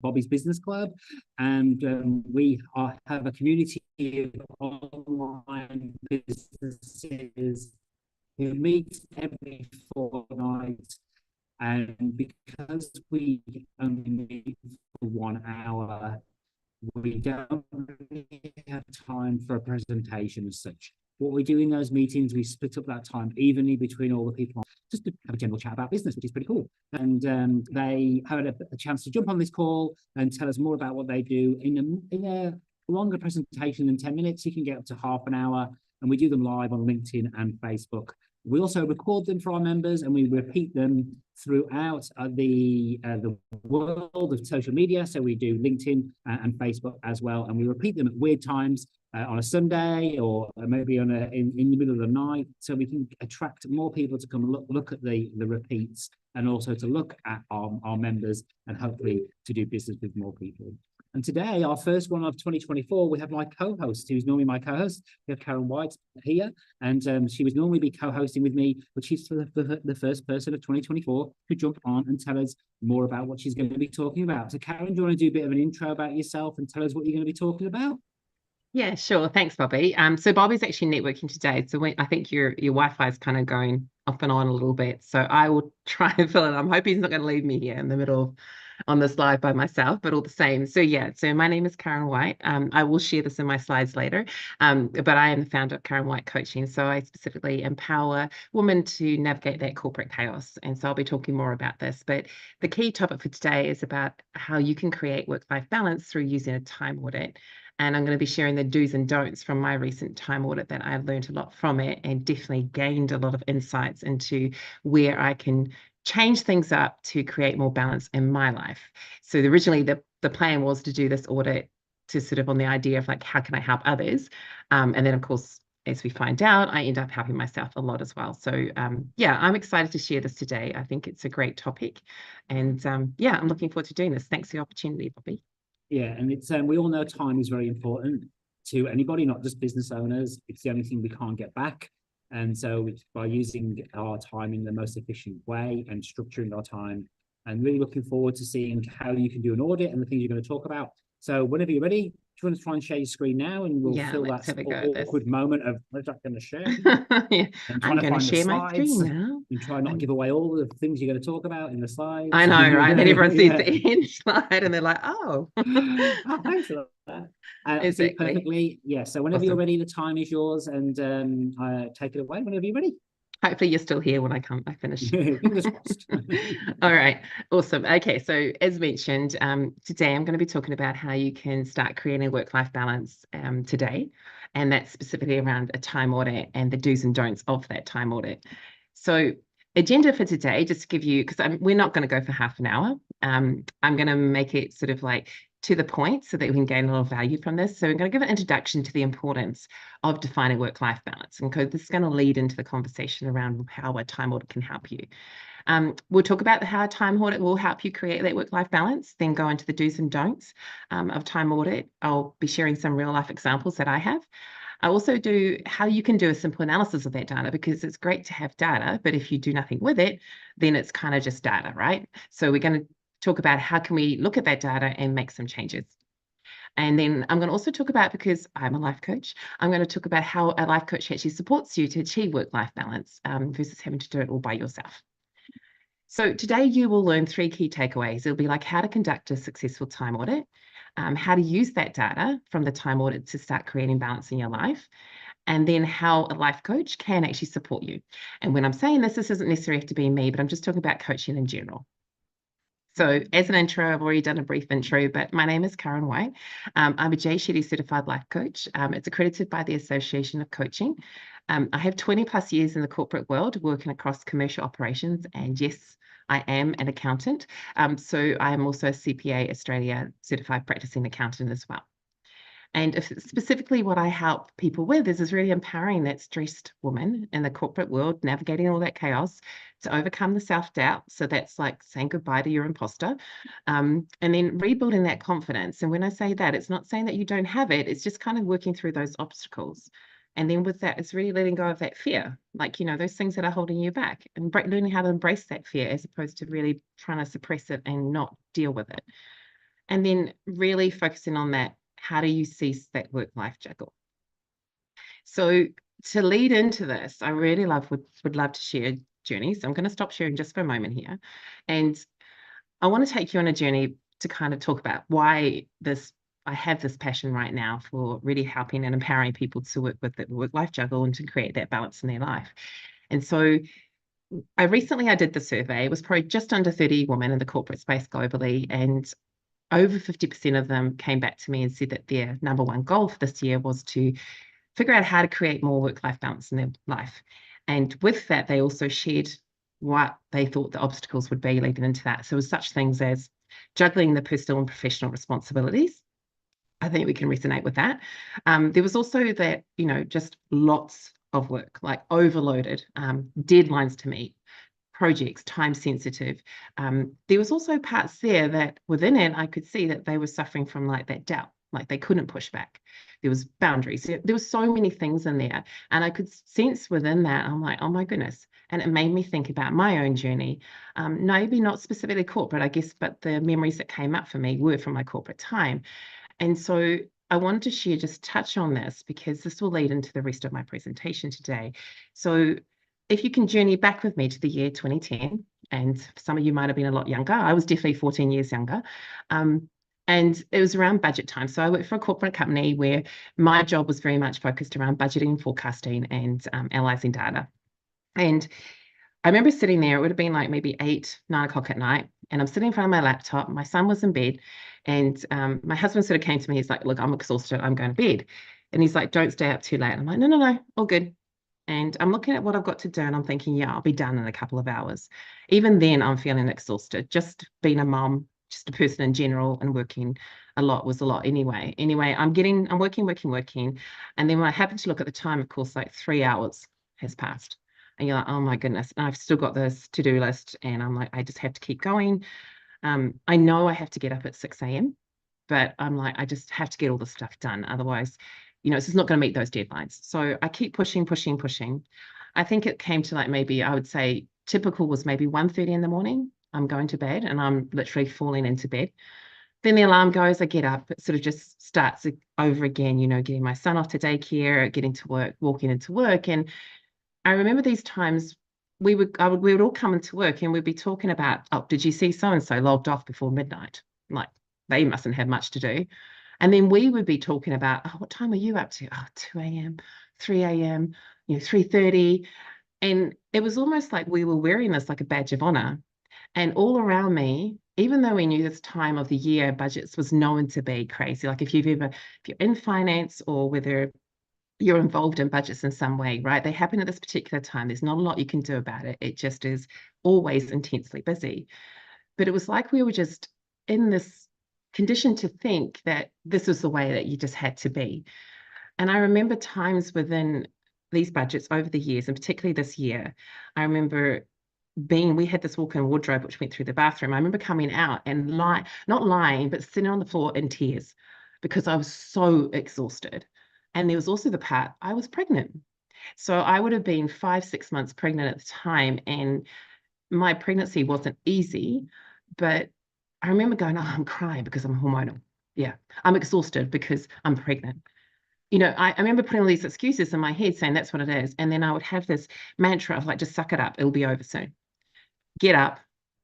Bobby's Business Club, and we have a community of online businesses who meet every fortnight. And because we only meet for 1 hour, we don't really have time for a presentation as such. What we do in those meetings, we split up that time evenly between all the people, just to have a general chat about business, which is pretty cool. And they had a chance to jump on this call and tell us more about what they do in a longer presentation than 10 minutes. You can get up to half an hour, and we do them live on LinkedIn and Facebook. We also record them for our members, and we repeat them throughout the world of social media. So we do LinkedIn and Facebook as well, and we repeat them at weird times on a Sunday or maybe in the middle of the night, so we can attract more people to come and look at the repeats, and also to look at our members, and hopefully to do business with more people. And today, our first one of 2024, we have my co-host, who's normally my co-host. We have Caryn White here, and she would normally be co-hosting with me, but she's the first person of 2024 to jump on and tell us more about what she's going to be talking about. So Caryn, do you want to do a bit of an intro about yourself and tell us what you're going to be talking about? Yeah, sure. Thanks, Bobby. So Bobby's actually networking today. So I think your Wi-Fi is kind of going off and on a little bit. So I will try and fill it. I'm hoping he's not going to leave me here in the middle on this live by myself, but all the same. So yeah, so my name is Caryn White. I will share this in my slides later. But I am the founder of Caryn White Coaching. So I specifically empower women to navigate that corporate chaos. And so I'll be talking more about this. But the key topic for today is about how you can create work-life balance through using a time audit. And I'm going to be sharing the do's and don'ts from my recent time audit, that I've learned a lot from it and definitely gained a lot of insights into where I can change things up to create more balance in my life. So originally the plan was to do this audit to sort of on the idea of like, how can I help others? And then of course, as we find out, I end up helping myself a lot as well. So yeah, I'm excited to share this today. I think it's a great topic. And yeah, I'm looking forward to doing this. Thanks for the opportunity, Bobby. Yeah, and it's we all know time is very important to anybody, not just business owners. It's the only thing we can't get back. And so by using our time in the most efficient way and structuring our time, and really looking forward to seeing how you can do an audit and the things you're going to talk about. So whenever you're ready, do you want to try and share your screen now, and we'll fill Let's that have a go at this. awkward moment of, what's that going to share? Yeah, And I'm trying to going to find the share my slides screen now. and try not to give away all the things you're going to talk about in the slides. I know, right? Then everyone sees Yeah. the end slide and they're like, oh. Oh, thanks for that. I see Exactly. perfectly. Yeah. So whenever you're Awesome. ready, the time is yours, and take it away whenever you're ready. Hopefully you're still here when I finish. Fingers crossed. All right, awesome. Okay, so as mentioned, today I'm going to be talking about how you can start creating a work-life balance today, and that's specifically around a time audit and the do's and don'ts of that time audit. So agenda for today, just to give you, because we're not going to go for half an hour. I'm going to make it sort of like to the point so that we can gain a little value from this. So we're going to give an introduction to the importance of defining work-life balance. And this is going to lead into the conversation around how a time audit can help you. We'll talk about how a time audit will help you create that work-life balance, then go into the do's and don'ts of time audit. I'll be sharing some real-life examples that I have. I also do how you can do a simple analysis of that data, because it's great to have data, but if you do nothing with it, then it's kind of just data, right? So we're going to talk about how can we look at that data and make some changes. And then I'm going to also talk about, because I'm a life coach, I'm going to talk about how a life coach actually supports you to achieve work-life balance versus having to do it all by yourself. So today you will learn 3 key takeaways. It'll be like how to conduct a successful time audit, how to use that data from the time audit to start creating balance in your life, and then how a life coach can actually support you. And when I'm saying this doesn't necessarily have to be me, but I'm just talking about coaching in general. So as an intro, I've already done a brief intro, but my name is Caryn White. I'm a J. Shetty certified life coach. It's accredited by the Association of Coaching. I have 20 plus years in the corporate world working across commercial operations, and yes, I am an accountant. So I am also a CPA Australia certified practicing accountant as well. And specifically what I help people with is really empowering that stressed woman in the corporate world, navigating all that chaos to overcome the self-doubt. So that's like saying goodbye to your imposter, and then rebuilding that confidence. And when I say that, it's not saying that you don't have it. It's just kind of working through those obstacles. And then with that, it's really letting go of that fear, like, you know, those things that are holding you back, and learning how to embrace that fear as opposed to really trying to suppress it and not deal with it. And then really focusing on that, how do you cease that work-life juggle? So to lead into this, I really would love to share a journey. So I'm going to stop sharing just for a moment here. And I want to take you on a journey to kind of talk about why I have this passion right now for really helping and empowering people to work with the work-life juggle and to create that balance in their life. And so I did the survey. It was probably just under 30 women in the corporate space globally, and over 50% of them came back to me and said that their number one goal for this year was to figure out how to create more work-life balance in their life. And with that, they also shared what they thought the obstacles would be leading into that. So it was such things as juggling the personal and professional responsibilities. I think we can resonate with that. There was also that, just lots of work, like overloaded, deadlines to meet, projects, time sensitive. There was also parts there that within it, I could see that they were suffering from like that doubt, like they couldn't push back. There was boundaries. There was so many things in there. And I could sense within that, I'm like, oh my goodness. And it made me think about my own journey. Maybe not specifically corporate, I guess, but the memories that came up for me were from my corporate time. And so I wanted to share, just touch on this because this will lead into the rest of my presentation today. So if you can journey back with me to the year 2010, and some of you might have been a lot younger, I was definitely 14 years younger. And it was around budget time. So I worked for a corporate company where my job was very much focused around budgeting, forecasting, and analyzing data. And I remember sitting there, it would have been like maybe 8, 9 o'clock at night, and I'm sitting in front of my laptop. My son was in bed, and my husband sort of came to me. He's like, look, I'm exhausted. I'm going to bed. And he's like, don't stay up too late. I'm like, no, all good. And I'm looking at what I've got to do, and I'm thinking, yeah, I'll be done in a couple of hours. Even then, I'm feeling exhausted. Just being a mom, just a person in general, and working a lot was a lot anyway. Anyway, I'm working. And then when I happen to look at the time, of course, like 3 hours has passed. And you're like, oh my goodness. And I've still got this to-do list. And I'm like, I just have to keep going. I know I have to get up at 6 a.m., but I'm like, I just have to get all this stuff done. Otherwise, it's just not going to meet those deadlines. So I keep pushing. I think it came to like maybe, I would say typical was maybe 1:30 in the morning. I'm going to bed and I'm literally falling into bed. Then the alarm goes, I get up, it sort of just starts over again, getting my son off to daycare, getting to work, walking into work. And I remember these times we would all come into work and we'd be talking about, oh, did you see so-and-so logged off before midnight? Like they mustn't have much to do. And then we would be talking about, oh, what time are you up to? Oh, 2 a.m., 3 a.m., 3:30. And it was almost like we were wearing this like a badge of honor. And all around me, even though we knew this time of the year, budgets was known to be crazy. Like if you're in finance or whether you're involved in budgets in some way, right? They happen at this particular time. There's not a lot you can do about it. It just is always intensely busy. But it was like we were just in this condition to think that this was the way that you just had to be. And I remember times within these budgets over the years, and particularly this year, I remember we had this walk-in wardrobe which went through the bathroom. I remember coming out and not lying, but sitting on the floor in tears because I was so exhausted. And there was also the part I was pregnant. So I would have been 5, 6 months pregnant at the time. And my pregnancy wasn't easy, but I remember going, oh, I'm crying because I'm hormonal. Yeah, I'm exhausted because I'm pregnant. I remember putting all these excuses in my head saying that's what it is. And then I would have this mantra of like, just suck it up. It'll be over soon. Get up,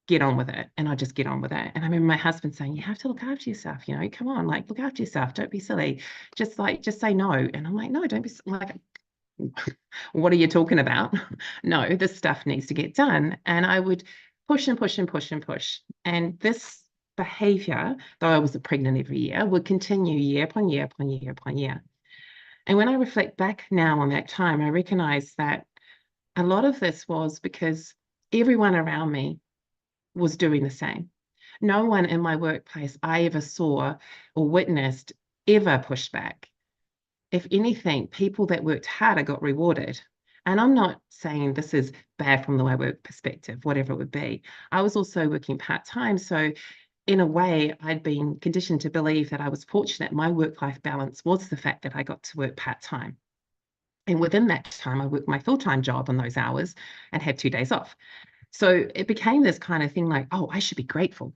get on with it. And I just get on with it. And I remember my husband saying, you have to look after yourself, come on, like look after yourself. Don't be silly. Just say no. And I'm like, no, don't be like, what are you talking about? No, this stuff needs to get done. And I would push. And this behavior, though I was pregnant every year, would continue year upon year. And when I reflect back now on that time, I recognize that a lot of this was because everyone around me was doing the same. No one in my workplace I ever saw or witnessed ever pushed back. If anything, people that worked harder got rewarded. And I'm not saying this is bad from the way work perspective, whatever it would be. I was also working part-time. So in a way, I'd been conditioned to believe that I was fortunate. My work-life balance was the fact that I got to work part-time. And within that time, I worked my full-time job on those hours and had 2 days off. So it became this kind of thing like, oh, I should be grateful.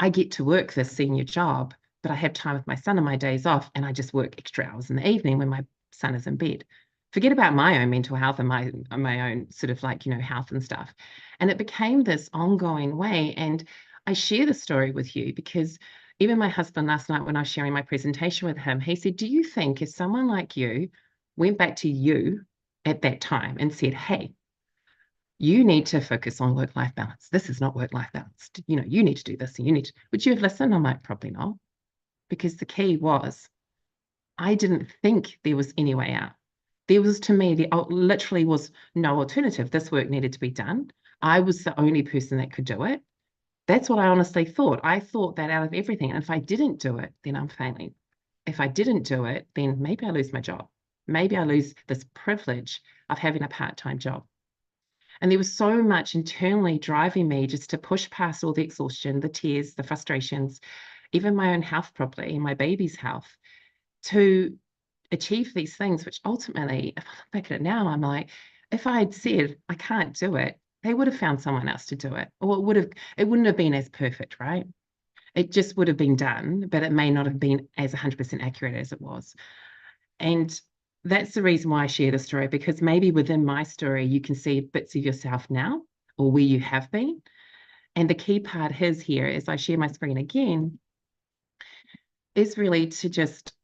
I get to work this senior job, but I have time with my son on my days off, and I just work extra hours in the evening when my son is in bed. Forget about my own mental health and my own sort of like, health and stuff. And it became this ongoing way. And I share the story with you because even my husband last night, when I was sharing my presentation with him, he said, do you think if someone like you went back to you at that time and said, hey, you need to focus on work-life balance. This is not work-life balance. You need to do this and you need to, would you have listened? I'm like, probably not. Because the key was, I didn't think there was any way out. There was, to me, literally was no alternative. This work needed to be done. I was the only person that could do it. That's what I honestly thought. I thought that out of everything. And if I didn't do it, then I'm failing. If I didn't do it, then maybe I lose my job. Maybe I lose this privilege of having a part-time job. And there was so much internally driving me just to push past all the exhaustion, the tears, the frustrations, even my own health probably, and my baby's health, to achieve these things, which ultimately, if I look back at it now, I'm like, if I had said I can't do it, they would have found someone else to do it. Or it wouldn't have been as perfect, right? It just would have been done, but it may not have been as 100% accurate as it was. And that's the reason why I share the story, because maybe within my story, you can see bits of yourself now or where you have been. And the key part is here, as I share my screen again, is really to just,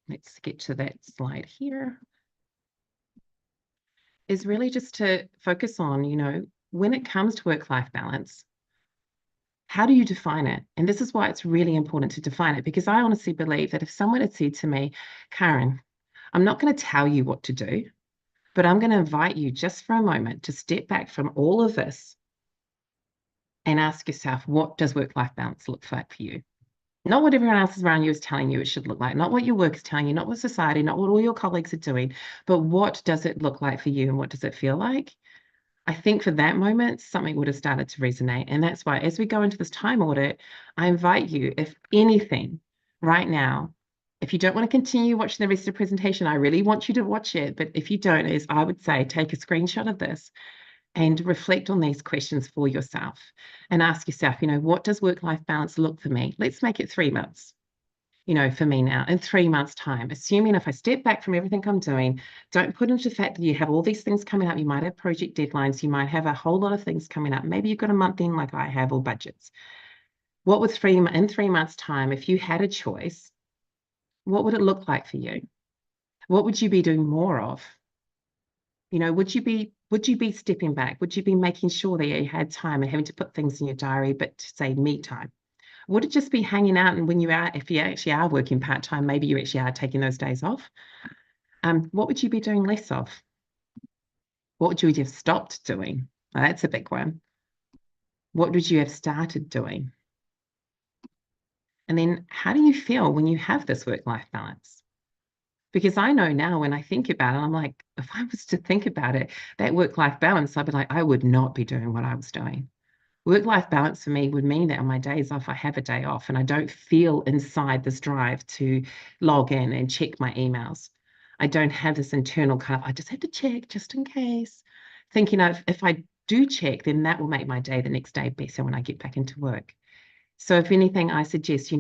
let's get to that slide here, is really just to focus on, when it comes to work-life balance, how do you define it? And this is why it's really important to define it, because I honestly believe that if someone had said to me, Caryn, I'm not going to tell you what to do, but I'm going to invite you just for a moment to step back from all of this and ask yourself, what does work-life balance look like for you? Not what everyone else around you is telling you it should look like, not what your work is telling you, not what society, not what all your colleagues are doing, but what does it look like for you and what does it feel like? I think for that moment, something would have started to resonate. And that's why as we go into this time audit, I invite you, if anything, right now, if you don't want to continue watching the rest of the presentation, I really want you to watch it. But if you don't, as I would say, take a screenshot of this and reflect on these questions for yourself and ask yourself, what does work-life balance look for me? Let's make it 3 months. For me now, in 3 months' time, assuming if I step back from everything I'm doing, don't put into the fact that you have all these things coming up. You might have project deadlines. You might have a whole lot of things coming up. Maybe you've got a month in like I have, or budgets. What would in 3 months' time, if you had a choice, what would it look like for you? What would you be doing more of? Would you be stepping back? Would you be making sure that you had time and having to put things in your diary, but to say me time? Would it just be hanging out? And if you actually are working part-time, maybe you actually are taking those days off. What would you be doing less of? What would you have stopped doing? Well, that's a big one. What would you have started doing? And then how do you feel when you have this work-life balance? Because I know now when I think about it, I'm like, if I was to think about it, that work-life balance, I'd be like, I would not be doing what I was doing. Work-life balance for me would mean that on my days off, I have a day off and I don't feel inside this drive to log in and check my emails. I don't have this internal kind of, I just have to check just in case, thinking of if I do check, then that will make my day the next day better when I get back into work. So if anything, I suggest,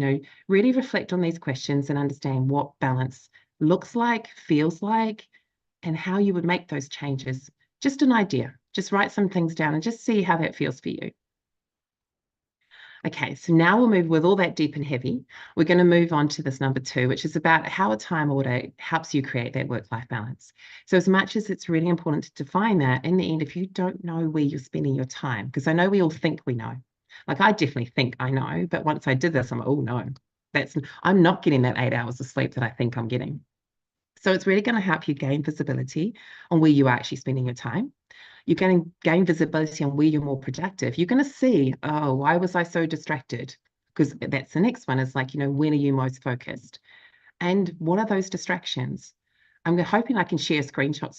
really reflect on these questions and understand what balance looks like, feels like, and how you would make those changes. Just an idea. Just write some things down and just see how that feels for you. Okay, so now we'll move with all that deep and heavy. We're going to move on to this number 2, which is about how a time audit helps you create that work-life balance. So as much as it's really important to define that, in the end, if you don't know where you're spending your time, because I know we all think we know. Like I definitely think I know, but once I did this, I'm like, oh no, I'm not getting that 8 hours of sleep that I think I'm getting. So it's really going to help you gain visibility on where you are actually spending your time. You're going to gain visibility on where you're more productive. You're going to see, oh, why was I so distracted? Because that's the next one is like, when are you most focused? And what are those distractions? I'm hoping I can share a screenshot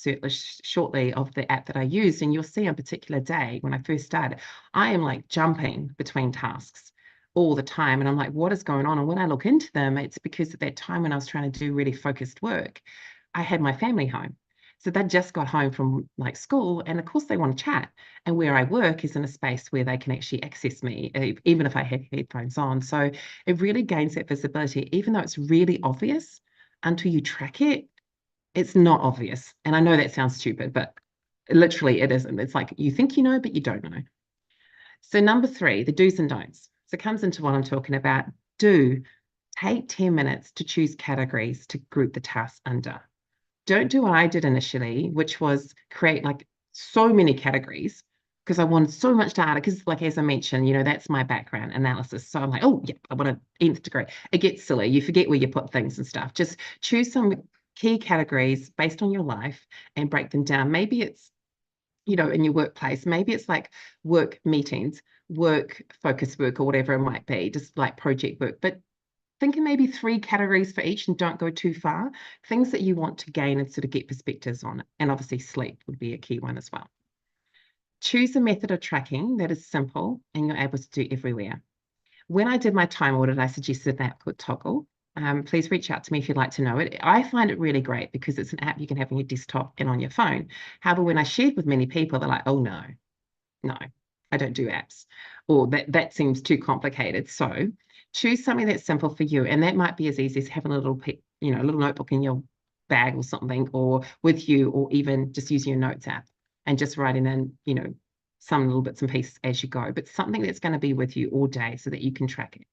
shortly of the app that I used, and you'll see on a particular day when I first started, I am like jumping between tasks all the time. And I'm like, what is going on? And when I look into them, it's because at that time when I was trying to do really focused work, I had my family home. So they just got home from like school, and of course they want to chat. And where I work is in a space where they can actually access me, even if I have headphones on. So it really gains that visibility, even though it's really obvious until you track it, it's not obvious. And I know that sounds stupid, but literally it isn't. It's like you think you know, but you don't know. So number 3, the do's and don'ts. So it comes into what I'm talking about. Do take 10 minutes to choose categories to group the tasks under. Don't do what I did initially, which was create like so many categories because I wanted so much data. Because, like, as I mentioned, that's my background, analysis. So I'm like, oh, yeah, I want an nth degree. It gets silly. You forget where you put things and stuff. Just choose some key categories based on your life and break them down. Maybe it's, in your workplace, maybe it's like work meetings, work focus work, or whatever it might be, just like project work. But thinking maybe 3 categories for each and don't go too far, things that you want to gain and sort of get perspectives on. And obviously sleep would be a key one as well. Choose a method of tracking that is simple and you're able to do everywhere. When I did my time audit, I suggested an app called Toggle. Please reach out to me if you'd like to know it. I find it really great because it's an app you can have on your desktop and on your phone. However, when I shared with many people, they're like, oh no, I don't do apps, or that seems too complicated. So choose something that's simple for you. And that might be as easy as having a little notebook in your bag or something, or with you, or even just using your notes app and just writing in, some little bits and pieces as you go, but something that's going to be with you all day so that you can track it.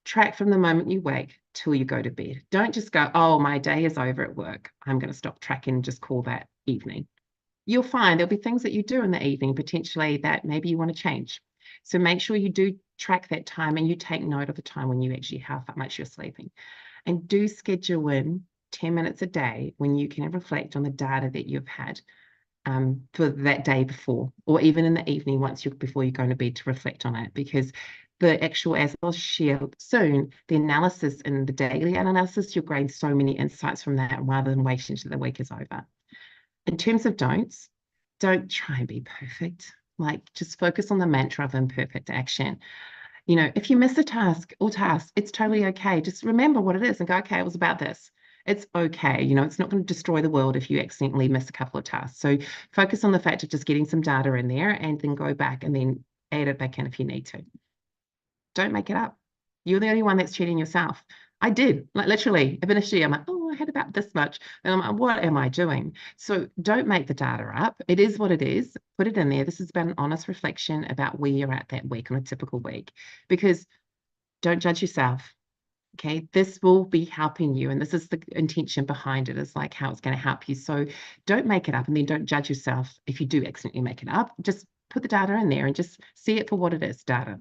Track from the moment you wake till you go to bed. Don't just go, oh, my day is over at work, I'm going to stop tracking and just call that evening. You'll find there'll be things that you do in the evening potentially that maybe you want to change. So make sure you do track that time and you take note of the time when you actually how much you're sleeping. And do schedule in 10 minutes a day when you can reflect on the data that you've had for that day before, or even in the evening before you're going to bed, to reflect on it. Because the actual, as I'll share soon, the analysis and the daily analysis, you'll gain so many insights from that rather than waiting until the week is over. In terms of don'ts, don't try and be perfect. Like, just focus on the mantra of imperfect action. If you miss a task or tasks, it's totally okay. Just remember what it is and go, okay, it was about this. It's okay. It's not going to destroy the world if you accidentally miss a couple of tasks. So focus on the fact of just getting some data in there and then go back and then add it back in if you need to. Don't make it up. You're the only one that's cheating yourself. I did, like, literally, initially I'm like, oh, I had about this much. And I'm like, what am I doing? So don't make the data up. It is what it is. Put it in there. This has been an honest reflection about where you're at that week on a typical week, because don't judge yourself. Okay, this will be helping you. And this is the intention behind it, is like how it's going to help you. So don't make it up, and then don't judge yourself if you do accidentally make it up. Just put the data in there and just see it for what it is, data.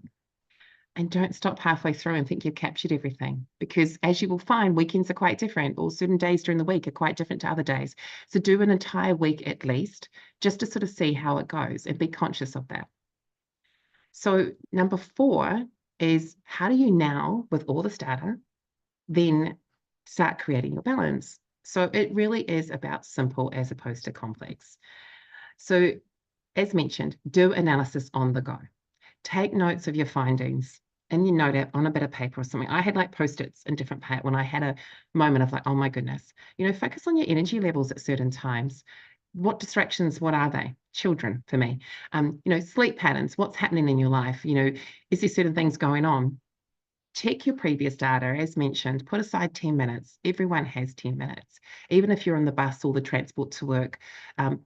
And don't stop halfway through and think you've captured everything, because as you will find, weekends are quite different, or certain days during the week are quite different to other days. So do an entire week at least, just to sort of see how it goes and be conscious of that. So number 4 is, how do you now, with all this data, then start creating your balance? So it really is about simple as opposed to complex. So as mentioned, do analysis on the go. Take notes of your findings and you note it on a bit of paper or something. I had like Post-its in different parts when I had a moment of like, oh my goodness, focus on your energy levels at certain times. What distractions, what are they? Children for me. Sleep patterns, what's happening in your life? Is there certain things going on? Check your previous data, as mentioned, put aside 10 minutes. Everyone has 10 minutes. Even if you're on the bus or the transport to work,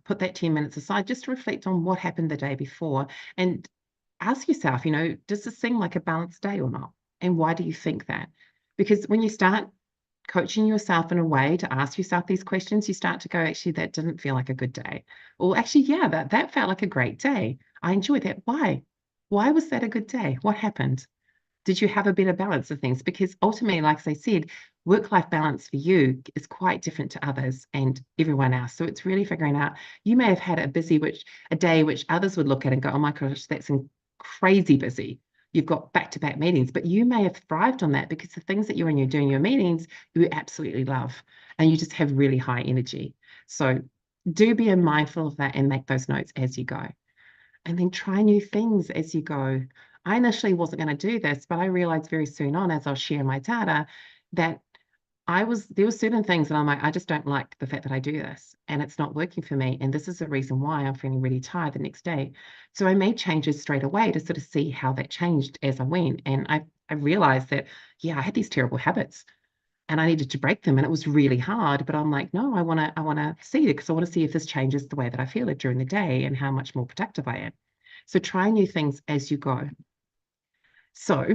put that 10 minutes aside just to reflect on what happened the day before, and ask yourself, does this seem like a balanced day or not? And why do you think that? Because when you start coaching yourself in a way to ask yourself these questions, you start to go, actually, that didn't feel like a good day. Or actually, yeah, that felt like a great day. I enjoyed that. Why? Why was that a good day? What happened? Did you have a better balance of things? Because ultimately, like I said, work-life balance for you is quite different to others and everyone else. So it's really figuring out, you may have had a day which others would look at and go, oh my gosh, that's crazy busy. You've got back-to-back meetings, but you may have thrived on that because the things that you're doing your meetings, you absolutely love, and you just have really high energy. So do be mindful of that and make those notes as you go. And then try new things as you go. I initially wasn't going to do this, but I realized very soon on, as I was sharing my data, that there were certain things that I'm like, I just don't like the fact that I do this and it's not working for me. And this is the reason why I'm feeling really tired the next day. So I made changes straight away to sort of see how that changed as I went. And I realized that, yeah, I had these terrible habits and I needed to break them. And it was really hard, but I'm like, no, I want to see it because I want to see if this changes the way that I feel it during the day and how much more productive I am. So try new things as you go. So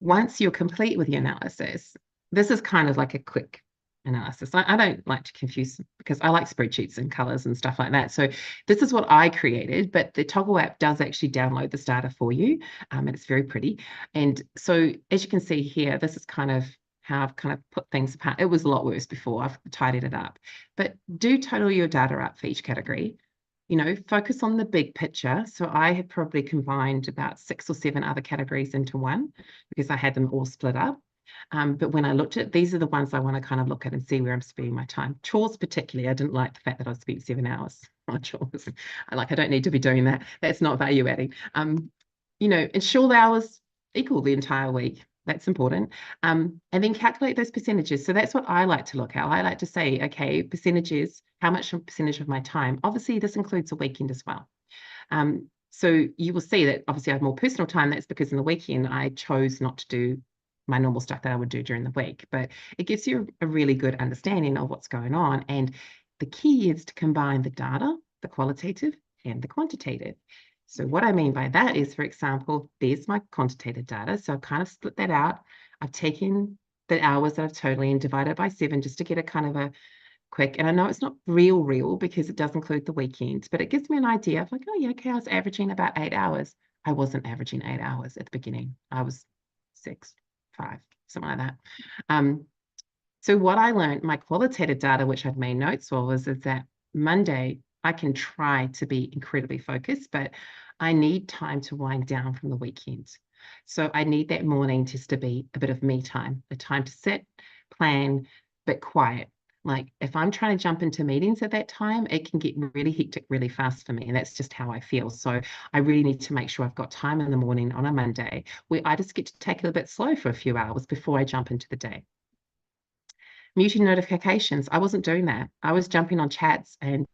once you're complete with your analysis, this is kind of like a quick analysis. I don't like to confuse because I like spreadsheets and colors and stuff like that. So this is what I created, but the Toggle app does actually download this data for you. And it's very pretty. And so as you can see here, this is kind of how I've kind of put things apart. It was a lot worse before. I've tidied it up. But do total your data up for each category. Focus on the big picture. So I had probably combined about 6 or 7 other categories into one because I had them all split up. But when I looked at, these are the ones I want to kind of look at and see where I'm spending my time. Chores particularly, I didn't like the fact that I spent 7 hours on chores. I don't need to be doing that. That's not value adding. Ensure the hours equal the entire week. That's important. And then calculate those percentages. So that's what I like to look at. I like to say, okay, percentages, how much percentage of my time? Obviously, this includes a weekend as well. So you will see that obviously I have more personal time. That's because in the weekend, I chose not to do my normal stuff that I would do during the week. But it gives you a really good understanding of what's going on. And the key is to combine the data, the qualitative and the quantitative. So what I mean by that is, for example, there's my quantitative data. So I've kind of split that out. I've taken the hours that I've totally and divided it by 7 just to get a kind of a quick. And I know it's not real because it does include the weekends, but it gives me an idea of like, oh yeah, okay, I was averaging about 8 hours. I wasn't averaging 8 hours at the beginning. I was 6, 5, something like that. So what I learned, my qualitative data, which I'd made notes of, is that Monday, I can try to be incredibly focused, but I need time to wind down from the weekend. So I need that morning just to be a bit of me time, a time to sit, plan, but quiet. Like if I'm trying to jump into meetings at that time, it can get really hectic really fast for me. And that's just how I feel. So I really need to make sure I've got time in the morning on a Monday where I just get to take it a bit slow for a few hours before I jump into the day. Muting notifications. I wasn't doing that. I was jumping on chats and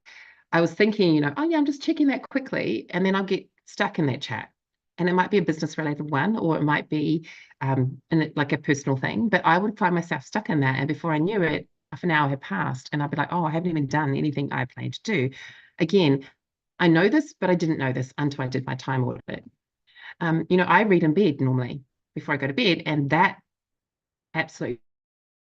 I was thinking, oh yeah, I'm just checking that quickly. And then I'll get stuck in that chat. And it might be a business related one, or it might be like a personal thing, but I would find myself stuck in that. And before I knew it, half an hour had passed and I'd be like, oh, I haven't even done anything I planned to do. Again, I know this, but I didn't know this until I did my time audit. I read in bed normally before I go to bed, and that absolutely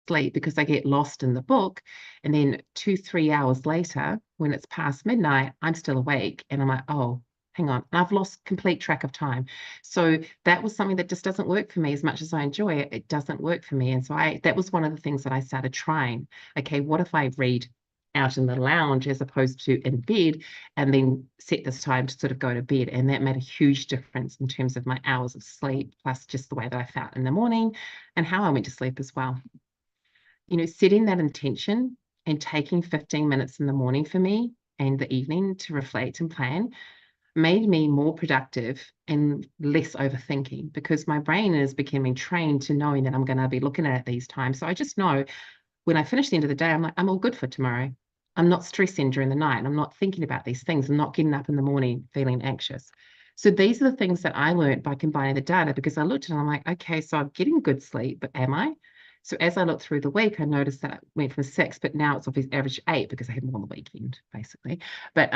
sleep because I get lost in the book. And then 2-3 hours later, when it's past midnight, I'm still awake and I'm like, oh, hang on, I've lost complete track of time. So that was something that just doesn't work for me. As much as I enjoy it, it doesn't work for me. And so that was one of the things that I started trying. Okay, what if I read out in the lounge as opposed to in bed, and then set this time to sort of go to bed? And that made a huge difference in terms of my hours of sleep, plus just the way that I felt in the morning and how I went to sleep as well. Setting that intention and taking 15 minutes in the morning for me and the evening to reflect and plan made me more productive and less overthinking, because my brain is becoming trained to knowing that I'm going to be looking at it these times. So I just know when I finish the end of the day, I'm like, I'm all good for tomorrow. I'm not stressing during the night. I'm not thinking about these things. I'm not getting up in the morning feeling anxious. So these are the things that I learned by combining the data, because I looked and I'm like, okay, so I'm getting good sleep, but am I? So as I looked through the week, I noticed that it went from 6, but now it's obviously average 8 because I had more on the weekend, basically. But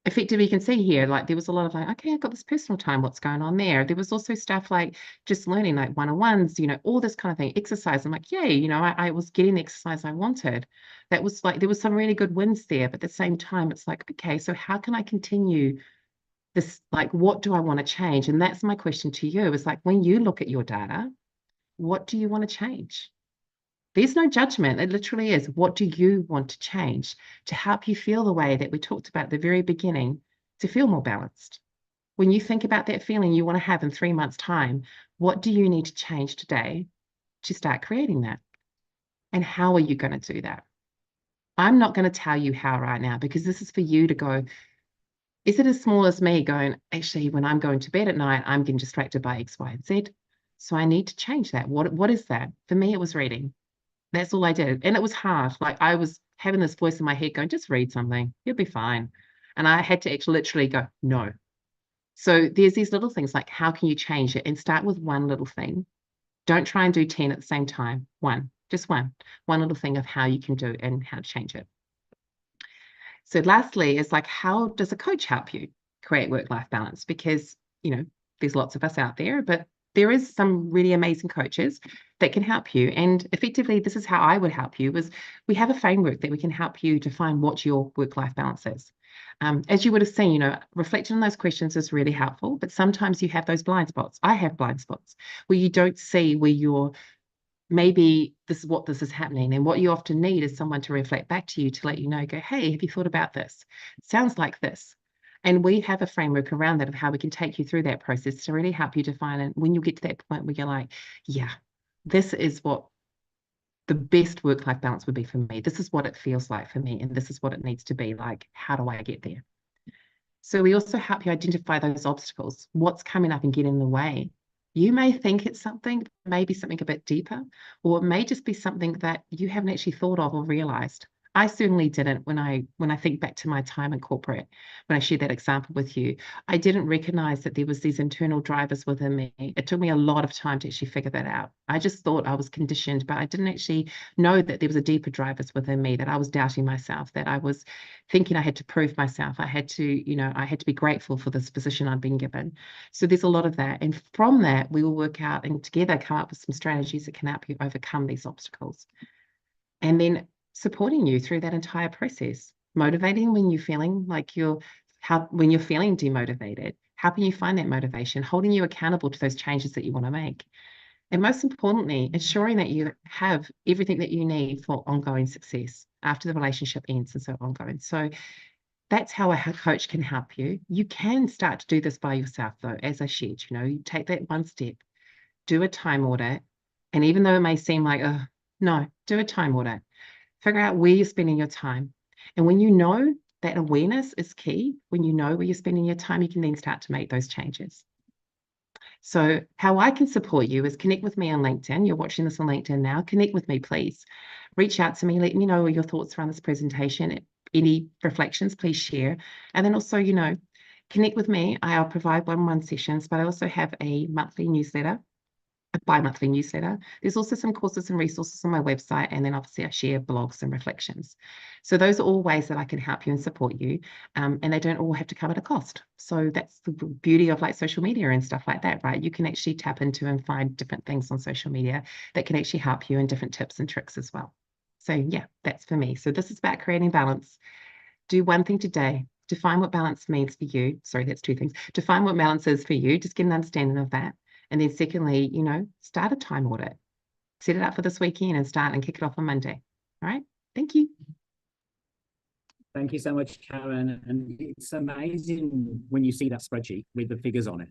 effectively, you can see here, like there was a lot of like, okay, I've got this personal time, what's going on there? There was also stuff like just learning like one-on-ones, all this kind of thing, exercise. I'm like, yay, I was getting the exercise I wanted. That was like, there was some really good wins there, but at the same time, it's like, okay, so how can I continue this? Like, what do I want to change? And that's my question to you, is like, when you look at your data, what do you want to change? There's no judgment. It literally is, what do you want to change to help you feel the way that we talked about at the very beginning, to feel more balanced? When you think about that feeling you want to have in 3 months' time, what do you need to change today to start creating that? And how are you going to do that? I'm not going to tell you how right now, because this is for you to go, is it as small as me going, actually, when I'm going to bed at night, I'm getting distracted by X, Y, and Z. So I need to change that. What is that? For me, it was reading. That's all I did. And it was hard. Like I was having this voice in my head going, just read something, you'll be fine. And I had to actually literally go, no. So there's these little things like how can you change it, and start with one little thing. Don't try and do 10 at the same time. Just one little thing of how you can do and how to change it. So lastly is like, how does a coach help you create work-life balance? Because, there's lots of us out there, but there is some really amazing coaches that can help you. And effectively, this is how I would help you, was we have a framework that we can help you define what your work-life balance is. As you would have seen, reflecting on those questions is really helpful, but sometimes you have those blind spots. I have blind spots where you don't see where you're, maybe this is happening. And what you often need is someone to reflect back to you to let you know, go, hey, have you thought about this? It sounds like this. And we have a framework around that of how we can take you through that process to really help you define it. When you get to that point where you're like, yeah, this is what the best work-life balance would be for me. This is what it feels like for me. And this is what it needs to be like. How do I get there? So we also help you identify those obstacles. What's coming up and get in the way? You may think it's something, maybe something a bit deeper, or it may just be something that you haven't actually thought of or realized. I certainly didn't when I think back to my time in corporate, when I shared that example with you. I didn't recognize that there was these internal drivers within me. It took me a lot of time to actually figure that out. I just thought I was conditioned, but I didn't actually know that there was a deeper drivers within me, that I was doubting myself, that I was thinking I had to prove myself. I had to be grateful for this position I'd been given. So there's a lot of that. And from that, we will work out and together come up with some strategies that can help you overcome these obstacles. And then supporting you through that entire process, motivating when you're feeling like when you're feeling demotivated, helping you find that motivation, holding you accountable to those changes that you want to make. And most importantly, ensuring that you have everything that you need for ongoing success after the relationship ends and so ongoing. So that's how a coach can help you. You can start to do this by yourself, though, as I shared. You take that one step, do a time audit. And even though it may seem like, oh, no, do a time audit. Figure out where you're spending your time. And when you know that awareness is key, when you know where you're spending your time, you can then start to make those changes. So how I can support you is connect with me on LinkedIn. You're watching this on LinkedIn now. Connect with me, please. Reach out to me. Let me know your thoughts around this presentation. Any reflections, please share. And then also, connect with me. I'll provide one-on-one sessions, but I also have a monthly newsletter, a bi-monthly newsletter. There's also some courses and resources on my website, and then obviously I share blogs and reflections. So those are all ways that I can help you and support you, and they don't all have to come at a cost. So that's the beauty of like social media and stuff like that, right? You can actually tap into and find different things on social media that can actually help you, and different tips and tricks as well. So yeah, that's for me. So this is about creating balance. Do one thing today. Define what balance means for you. Sorry, that's two things. Define what balance is for you. Just get an understanding of that. And then secondly, start a time audit. Set it up for this weekend and start and kick it off on Monday. All right. Thank you. Thank you so much, Caryn. And it's amazing when you see that spreadsheet with the figures on it,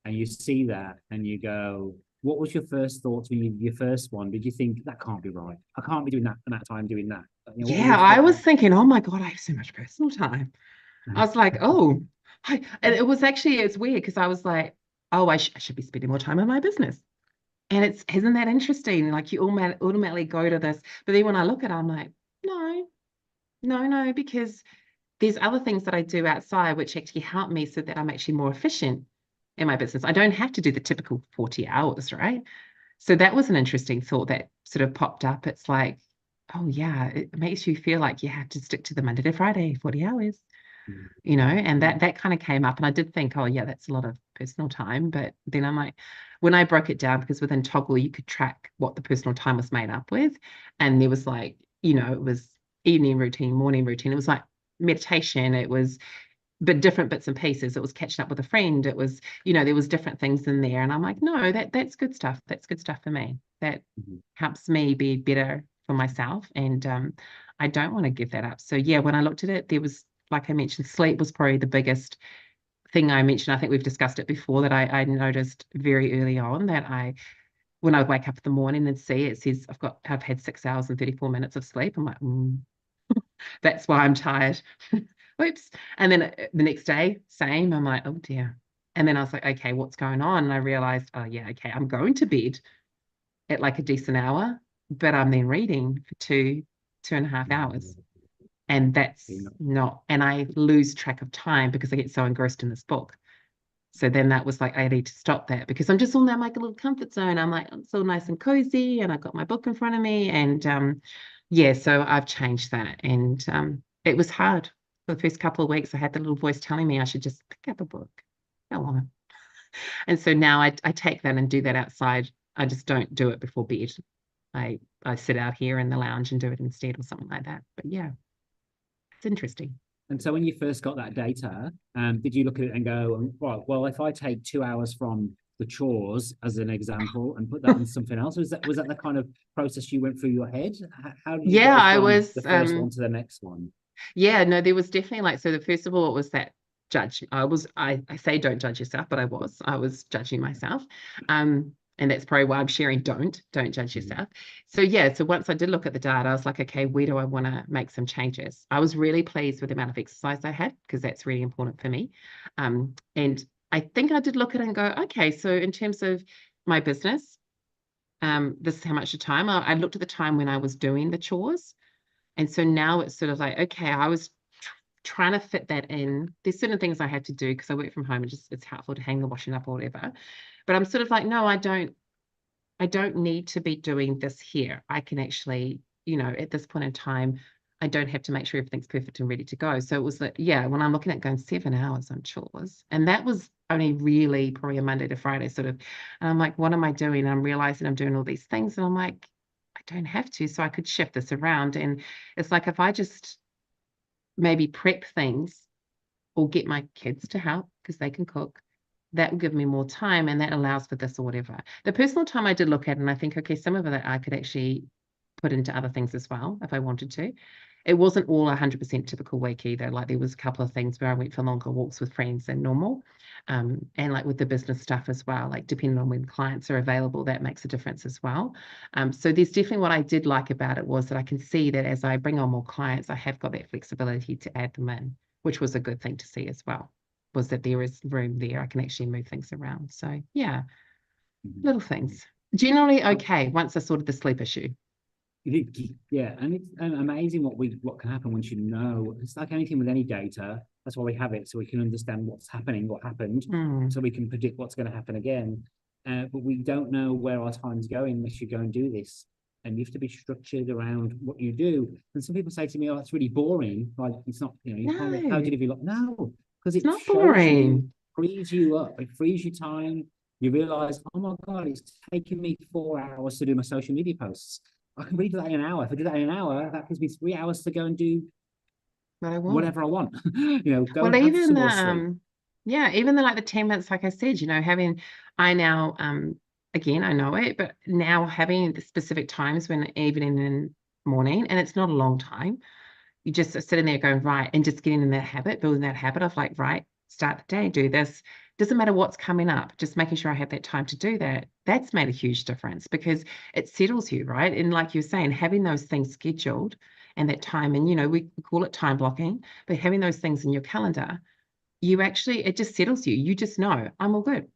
and you see that and you go, what was your first thoughts when you did your first one? Did you think, that can't be right? I can't be doing that amount of time doing that. Yeah, I was thinking, oh my God, I have so much personal time. I was like, oh, and it's weird because I was like, oh, I should be spending more time on my business. And isn't that interesting? Like you automatically go to this. But then when I look at it, I'm like, no, because there's other things that I do outside which actually help me so that I'm actually more efficient in my business. I don't have to do the typical 40 hours, right? So that was an interesting thought that sort of popped up. It's like, oh yeah, it makes you feel like you have to stick to the Monday to Friday, 40 hours. And that kind of came up, and I did think, oh yeah, that's a lot of personal time. But then I'm like, when I broke it down, because within Toggle you could track what the personal time was made up with, and there was like, it was evening routine, morning routine, it was like meditation, it was but different bits and pieces. It was catching up with a friend, it was, there was different things in there, and I'm like, no, that's good stuff. That's good stuff for me. That helps me be better for myself, and I don't want to give that up. So yeah, when I looked at it, there was, like I mentioned, sleep was probably the biggest thing I mentioned. I think we've discussed it before, that I noticed very early on that when I wake up in the morning and see it says I've had 6 hours and 34 minutes of sleep, I'm like, that's why I'm tired. Oops. And then the next day, same. I'm like, oh dear. And then I was like, okay, what's going on? And I realized, oh yeah, okay, I'm going to bed at like a decent hour, but I'm then reading for 2.5 hours. And that's not, and I lose track of time because I get so engrossed in this book. So then that was like, I need to stop that because I'm just on that like a little comfort zone. I'm like, I'm so nice and cozy and I've got my book in front of me. And yeah, so I've changed that. And it was hard. For the first couple of weeks, I had the little voice telling me I should just pick up a book. Go on. And so now I take that and do that outside. I just don't do it before bed. I sit out here in the lounge and do it instead or something like that. But yeah, it's interesting. And so when you first got that data, did you look at it and go, right, well, if I take 2 hours from the chores as an example and put that on something else, was that the kind of process you went through your head? How did you Yeah, go I from was the first one to the next one? yeah, no, there was definitely like, so the first of all, it was that judge. I say don't judge yourself, but I was judging myself. And that's probably why I'm sharing don't judge yourself. So yeah, so once I did look at the data, I was like, okay, where do I want to make some changes? I was really pleased with the amount of exercise I had because that's really important for me. And I think I did look at it and go, okay, so in terms of my business, this is how much of time I looked at the time when I was doing the chores. And so now it's sort of like, okay, I was trying to fit that in. There's certain things I have to do because I work from home and just it's helpful to hang the washing up or whatever. But I'm sort of like, no, I don't need to be doing this here. I can actually, at this point in time, I don't have to make sure everything's perfect and ready to go. So it was like, yeah, when I'm looking at going 7 hours on chores, and that was only really probably a Monday to Friday sort of, and I'm like, what am I doing? And I'm realizing I'm doing all these things, and I'm like, I don't have to. So I could shift this around. And it's like if I just maybe prep things or get my kids to help because they can cook, that will give me more time and that allows for this or whatever. The personal time I did look at, and I think, okay, some of that I could actually put into other things as well if I wanted to. It wasn't all 100% typical week either. Like there was a couple of things where I went for longer walks with friends than normal. And like with the business stuff as well, like depending on when clients are available, that makes a difference as well. So there's definitely what I did like about it was that I can see that as I bring on more clients, I have got that flexibility to add them in, which was a good thing to see as well, was that there is room there. I can actually move things around. So yeah, little things. Generally okay once I sorted the sleep issue. Yeah, and it's amazing what can happen once you know. It's like anything with any data. That's why we have it, so we can understand what's happening, what happened, so we can predict what's going to happen again. But we don't know where our time's going unless you go and do this. And you have to be structured around what you do. And some people say to me, "Oh, it's really boring. Like it's not, you can't. How do you live your life?" No, because It's it not shows you, boring. frees you up. It frees you time. You realize, oh my God, it's taking me 4 hours to do my social media posts. I can read that in an hour. If I do that in an hour, that gives me 3 hours to go and do What I want. whatever I want. Go Well, and have even some more sleep. yeah, even the like the 10 minutes, like I said, having I now again, I know it, but now having the specific times when evening and morning, and it's not a long time, you just are sitting there going, right, and just getting in that habit, building that habit of like, right, start the day, do this. Doesn't matter what's coming up, just making sure I have that time to do that. That's made a huge difference because it settles you, right? And like you're saying, having those things scheduled and that time, and we call it time blocking, but having those things in your calendar, it just settles you. You just know I'm all good.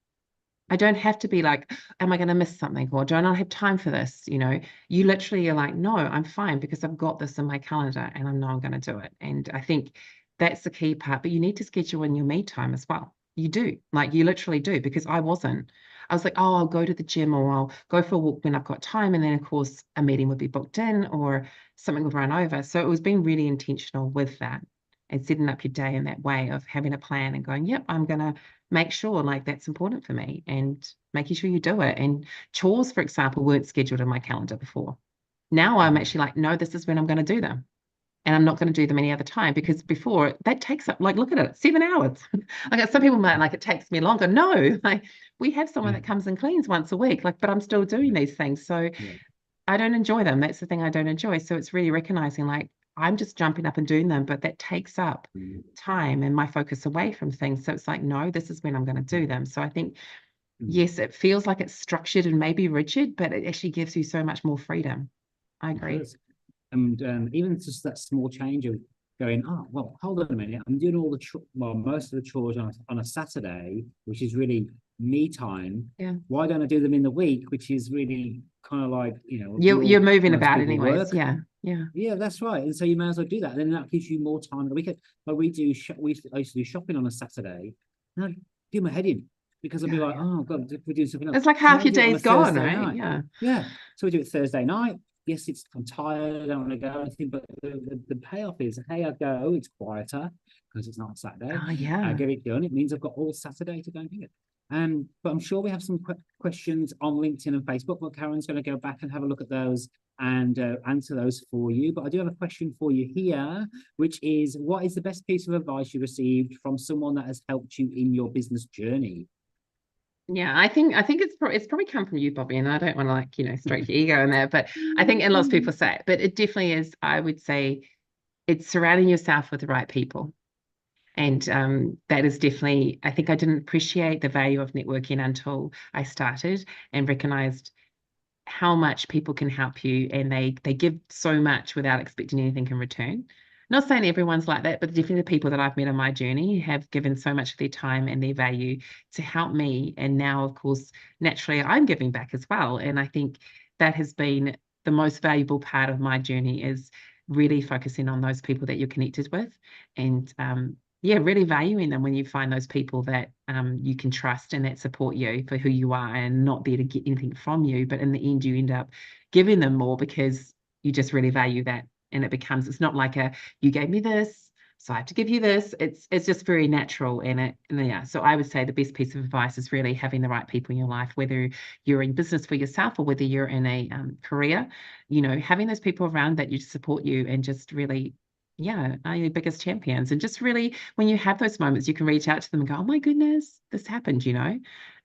I don't have to be like, am I going to miss something or do I not have time for this? You literally are like, no, I'm fine because I've got this in my calendar and I know I'm going to do it. And I think that's the key part, but you need to schedule in your me time as well. You do, like you literally do, because I wasn't. I was like, oh, I'll go to the gym or I'll go for a walk when I've got time. And then, of course, a meeting would be booked in or something would run over. So it was being really intentional with that and setting up your day in that way of having a plan and going, yep, I'm going to make sure like that's important for me and making sure you do it. And chores, for example, weren't scheduled in my calendar before. Now I'm actually like, no, this is when I'm going to do them. And I'm not going to do them any other time because before that takes up, like, look at it, 7 hours. Like some people might like, it takes me longer. No, like we have someone that comes and cleans once a week, like, but I'm still doing these things. So I don't enjoy them. That's the thing I don't enjoy. So it's really recognizing like, I'm just jumping up and doing them, but that takes up time and my focus away from things. So it's like, no, this is when I'm going to do them. So I think, yes, it feels like it's structured and maybe rigid, but it actually gives you so much more freedom. I agree. And even just that small change of going, oh, well, hold on a minute. I'm doing all the, most of the chores on a Saturday, which is really me time. Yeah. Why don't I do them in the week, which is really kind of like, You're moving most about people anyways. work. Yeah. Yeah. Yeah, that's right. And so you may as well do that. And then that gives you more time on the weekend. But I used to do shopping on a Saturday, and I'd do my head in because I'd be like, oh God, we're doing something else. It's like So now half we your do it on a day's gone, Thursday right? night. Yeah. Yeah. So we do it Thursday night. Yes, I'm tired, I don't want to go anything, but the payoff is, hey, I go, it's quieter because it's not Saturday. Oh, I yeah. get it done. It means I've got all Saturday to go and do it. But I'm sure we have some questions on LinkedIn and Facebook, but Caryn's going to go back and have a look at those and answer those for you. But I do have a question for you here, which is, what is the best piece of advice you received from someone that has helped you in your business journey? Yeah, I think it's probably come from you, Bobby, and I don't want to stroke your ego in there, but I think, and lots of people say it, but it definitely is, I would say, it's surrounding yourself with the right people. And that is definitely, I think I didn't appreciate the value of networking until I started and recognized how much people can help you, and they give so much without expecting anything in return. Not saying everyone's like that, but definitely the people that I've met on my journey have given so much of their time and their value to help me. And now, of course, naturally, I'm giving back as well. And I think that has been the most valuable part of my journey, is really focusing on those people that you're connected with, and yeah, really valuing them when you find those people that you can trust and that support you for who you are, and not there to get anything from you, but in the end you end up giving them more because you just really value that. And it's not like you gave me this, so I have to give you this. It's just very natural. And yeah, so I would say the best piece of advice is really having the right people in your life, whether you're in business for yourself or whether you're in a career, having those people around that you support you and just really, yeah, are your biggest champions. And just really, when you have those moments, you can reach out to them and go, oh my goodness, this happened,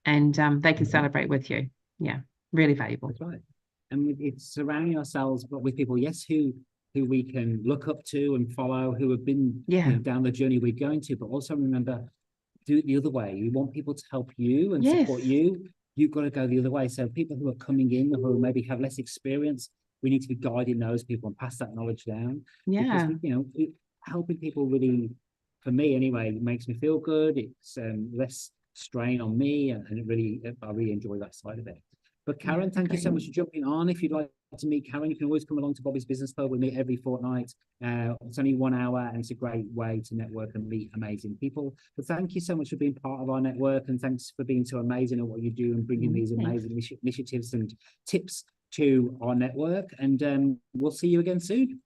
and they can celebrate with you. Yeah, really valuable. That's right. And it's surrounding ourselves with people, yes, who we can look up to and follow, who have been down the journey we're going to, but also remember, do it the other way. You want people to help you and support you. You've got to go the other way. So people who are coming in who maybe have less experience, we need to be guiding those people and pass that knowledge down. Yeah. Because helping people really, for me anyway, makes me feel good. It's less strain on me, and I really enjoy that side of it. But Caryn, thank you so much for jumping on. If you'd like to meet Caryn, you can always come along to Bobby's Business Club. We meet every fortnight. It's only 1 hour, and it's a great way to network and meet amazing people. But thank you so much for being part of our network, and thanks for being so amazing at what you do and bringing these amazing initiatives and tips to our network. And we'll see you again soon.